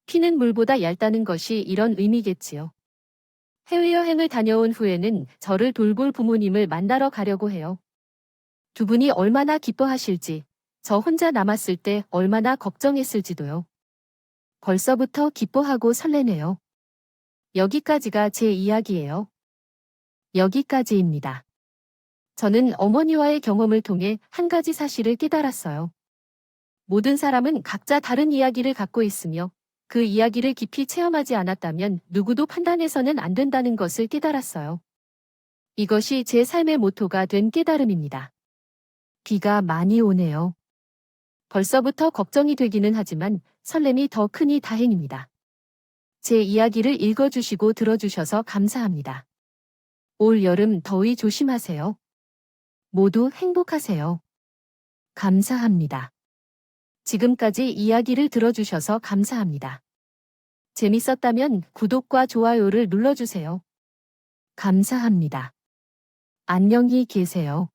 Speaker 1: 피는 물보다 얇다는 것이 이런 의미겠지요. 해외여행을 다녀온 후에는 저를 돌볼 부모님을 만나러 가려고 해요. 두 분이 얼마나 기뻐하실지, 저 혼자 남았을 때 얼마나 걱정했을지도요. 벌써부터 기뻐하고 설레네요. 여기까지가 제 이야기예요. 여기까지입니다. 저는 어머니와의 경험을 통해 한 가지 사실을 깨달았어요. 모든 사람은 각자 다른 이야기를 갖고 있으며 그 이야기를 깊이 체험하지 않았다면 누구도 판단해서는 안 된다는 것을 깨달았어요. 이것이 제 삶의 모토가 된 깨달음입니다. 비가 많이 오네요. 벌써부터 걱정이 되기는 하지만 설렘이 더 크니 다행입니다. 제 이야기를 읽어주시고 들어주셔서 감사합니다. 올 여름 더위 조심하세요. 모두 행복하세요. 감사합니다. 지금까지 이야기를 들어주셔서 감사합니다. 재밌었다면 구독과 좋아요를 눌러주세요. 감사합니다. 안녕히 계세요.